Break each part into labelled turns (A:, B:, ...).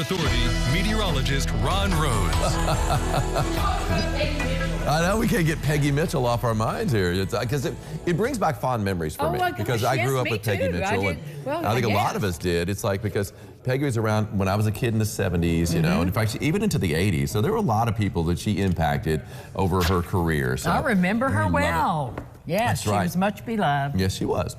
A: Authority meteorologist Ron Rhodes.
B: I know we can't get Peggy Mitchell off our minds here. Because it brings back fond memories for me. Because I grew up with Peggy Mitchell. I think a lot of us did. It's like because Peggy was around when I was a kid in the 70s, you know, and in fact, even into the 80s. So there were a lot of people that she impacted over her career. So
C: I remember her well. Yes, she was much beloved.
B: Yes, she was.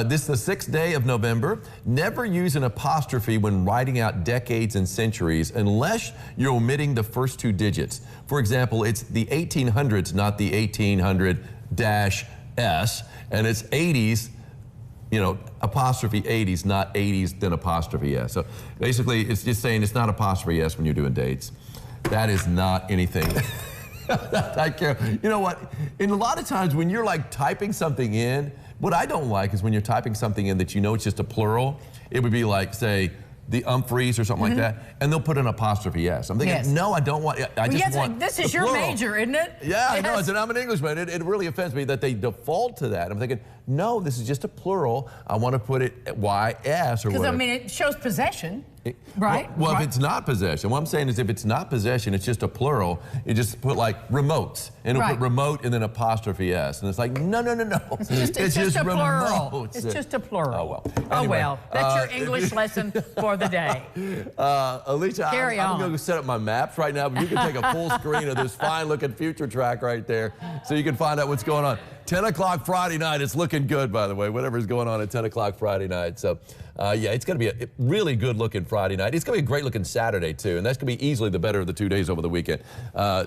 B: This is the 6th day of November. Never use an apostrophe when writing out decades and centuries unless you're omitting the first 2 digits. For example, it's the 1800s, not the 1800-S, and it's 80s, you know, apostrophe 80s, not 80s, then apostrophe S. So basically, it's just saying it's not apostrophe S when you're doing dates. That is not anything. I care. You know what? And a lot of times when you're like typing something in, what I don't like is when you're typing something in that you know it's just a plural. It would be like, say, the Umphreys or something like that, and they'll put an apostrophe S. I'm thinking, no, I don't want. I just want.
C: This is your major, isn't it?
B: Yeah, I know. I'm an Englishman. It really offends me that they default to that. I'm thinking, no, this is just a plural. I want to put it YS or whatever.
C: Because I mean, it shows possession. Right?
B: Well, if it's not possession, what I'm saying is if it's not possession, it's just a plural, you just put like remotes, and it'll put remote and then apostrophe S. And it's like, no.
C: It's just a plural. It's just a plural.
B: Oh, well.
C: Anyway,
B: oh, well.
C: That's your English lesson for the day.
B: Alicia, I'm going to set up my maps right now, but you can take a full screen of this fine-looking future track right there so you can find out what's going on. 10 o'clock Friday night. It's looking good, by the way, whatever's going on at 10 o'clock Friday night. So, yeah, it's going to be a really good-looking Friday night. It's going to be a great-looking Saturday, too, and that's going to be easily the better of the 2 days over the weekend.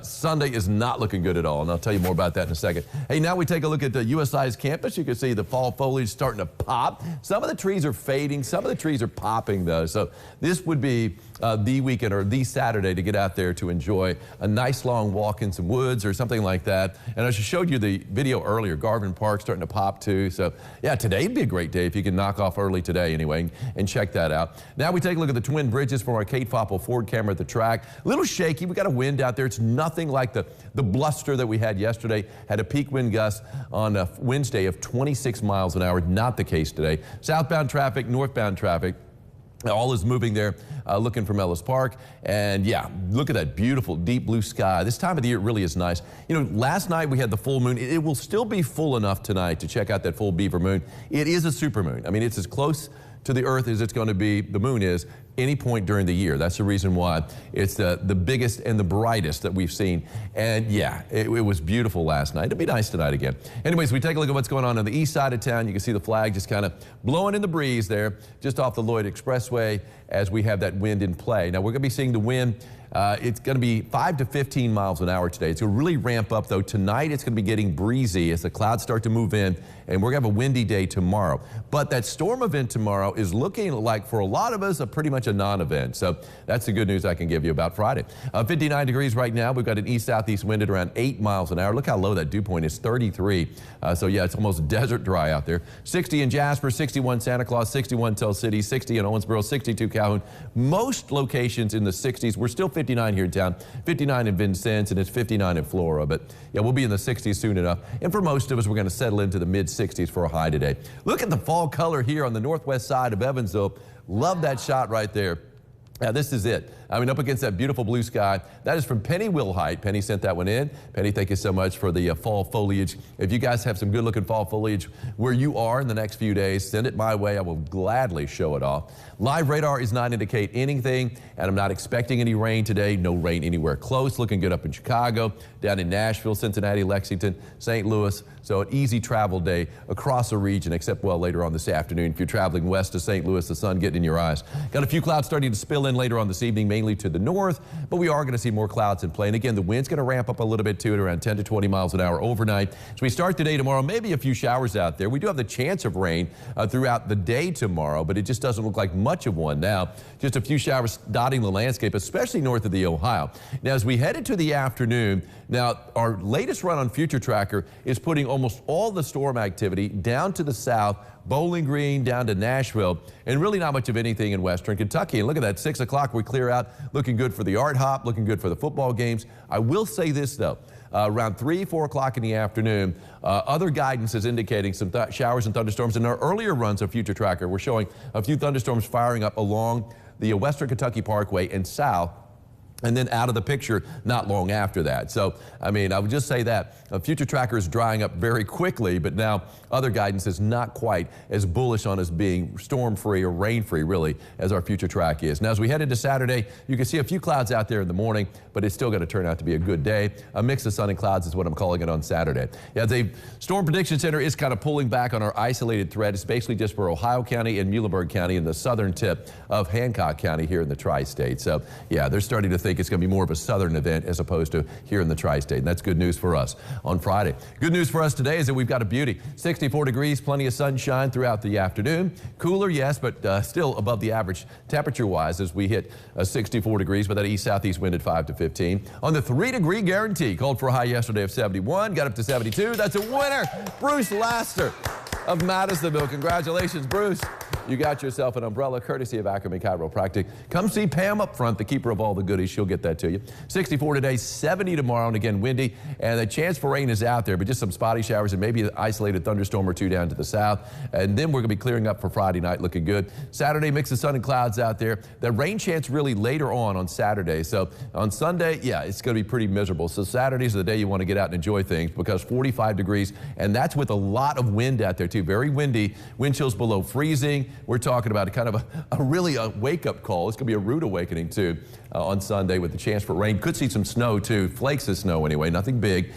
B: Sunday is not looking good at all, and I'll tell you more about that in a second. Hey, now we take a look at the USI's campus. You can see the fall foliage starting to pop. Some of the trees are fading. Some of the trees are popping, though. So this would be the weekend or the Saturday to get out there to enjoy a nice long walk in some woods or something like that. And as I showed you the video earlier, Garvin Park starting to pop too. So yeah, today'd be a great day if you can knock off early today anyway and check that out. Now we take a look at the twin bridges from our Kate Foppel Ford camera at the track. A little shaky. We got a wind out there. It's nothing like the bluster that we had yesterday. Had a peak wind gust on Wednesday of 26 miles an hour. Not the case today. Southbound traffic, northbound traffic. All is moving there, looking from Ellis Park. And yeah, look at that beautiful deep blue sky. This time of the year really is nice. You know, last night we had the full moon. It will still be full enough tonight to check out that full beaver moon. It is a super moon. I mean, it's as close to the Earth as it's going to be, the moon is, any point during the year. That's the reason why it's the biggest and the brightest that we've seen. And yeah, it was beautiful last night. It'll be nice tonight again. Anyways, we take a look at what's going on the east side of town. You can see the flag just kind of blowing in the breeze there, just off the Lloyd Expressway as we have that wind in play. Now we're going to be seeing the wind. It's going to be 5 to 15 miles an hour today. It's going to really ramp up, though. Tonight, it's going to be getting breezy as the clouds start to move in, and we're going to have a windy day tomorrow. But that storm event tomorrow is looking like, for a lot of us, pretty much a non-event. So that's the good news I can give you about Friday. 59 degrees right now. We've got an east-southeast wind at around 8 miles an hour. Look how low that dew point is, 33. So, yeah, it's almost desert dry out there. 60 in Jasper, 61 Santa Claus, 61 Tell City, 60 in Owensboro, 62 Calhoun. Most locations in the 60s. We're still 59 here in town, 59 in Vincennes, and it's 59 in Flora. But yeah, we'll be in the 60s soon enough. And for most of us, we're going to settle into the mid-60s for a high today. Look at the fall color here on the northwest side of Evansville. Love that shot right there. Now, this is it. I mean, up against that beautiful blue sky. That is from Penny Wilhite. Penny sent that one in. Penny, thank you so much for the fall foliage. If you guys have some good-looking fall foliage where you are in the next few days, send it my way. I will gladly show it off. Live radar is not indicate anything, and I'm not expecting any rain today. No rain anywhere close. Looking good up in Chicago, down in Nashville, Cincinnati, Lexington, St. Louis. So an easy travel day across the region, except, well, later on this afternoon. If you're traveling west to St. Louis, the sun getting in your eyes. Got a few clouds starting to spill in later on this evening, mainly to the north, but we are going to see more clouds in play. And again, the wind's going to ramp up a little bit too at around 10 to 20 miles an hour overnight. So we start today, tomorrow, maybe a few showers out there. We do have the chance of rain throughout the day tomorrow, but it just doesn't look like much of one now. Just a few showers dotting the landscape, especially north of the Ohio. Now, as we head into the afternoon, now our latest run on Future Tracker is putting almost all the storm activity down to the south, Bowling Green down to Nashville, and really not much of anything in western Kentucky. And look at that, 6 o'clock we clear out, looking good for the art hop, looking good for the football games. I will say this though, around 3, 4 o'clock in the afternoon, other guidance is indicating some showers and thunderstorms. In our earlier runs of Future Tracker, we're showing a few thunderstorms firing up along the Western Kentucky Parkway and south, and then out of the picture not long after that. So, I mean, I would just say that Future Tracker is drying up very quickly, but now other guidance is not quite as bullish on us being storm-free or rain-free, really, as our Future Track is. Now, as we head into Saturday, you can see a few clouds out there in the morning, but it's still going to turn out to be a good day. A mix of sun and clouds is what I'm calling it on Saturday. Yeah, the Storm Prediction Center is kind of pulling back on our isolated threat. It's basically just for Ohio County and Muhlenberg County and the southern tip of Hancock County here in the tri-state. So, yeah, they're starting to think it's going to be more of a southern event as opposed to here in the tri-state, and that's good news for us on Friday. Good news for us today is that we've got a beauty. 64 degrees, plenty of sunshine throughout the afternoon. Cooler, yes, but still above the average temperature-wise as we hit 64 degrees with that east-southeast wind at 5 to 15. On the 3-degree guarantee, called for a high yesterday of 71, got up to 72. That's a winner, Bruce Laster of Madisonville. Congratulations, Bruce. You got yourself an umbrella courtesy of Ackerman Chiropractic. Come see Pam up front, the keeper of all the goodies. She'll get that to you. 64 today, 70 tomorrow, and again windy. And the chance for rain is out there, but just some spotty showers and maybe an isolated thunderstorm or two down to the south. And then we're going to be clearing up for Friday night, looking good. Saturday, mix of sun and clouds out there. The rain chance really later on Saturday. So on Sunday, yeah, it's going to be pretty miserable. So Saturday's the day you want to get out and enjoy things because 45 degrees, and that's with a lot of wind out there too. Very windy, wind chills below freezing. We're talking about kind of a wake-up call. It's going to be a rude awakening, too, on Sunday with the chance for rain. Could see some snow, too. Flakes of snow, anyway. Nothing big.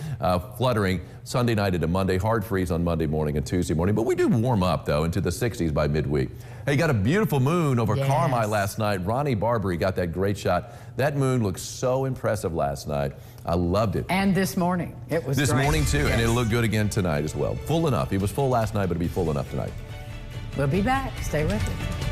B: Fluttering Sunday night into Monday. Hard freeze on Monday morning and Tuesday morning. But we do warm up, though, into the 60s by midweek. Hey, got a beautiful moon over Carmi last night. Ronnie Barbary got that great shot. That moon looked so impressive last night. I loved it.
C: And this morning. It was
B: This
C: great.
B: morning, too.
C: Yes.
B: And it'll look good again tonight as well. Full enough. It was full last night, but it'll be full enough tonight.
C: We'll be back. Stay with us.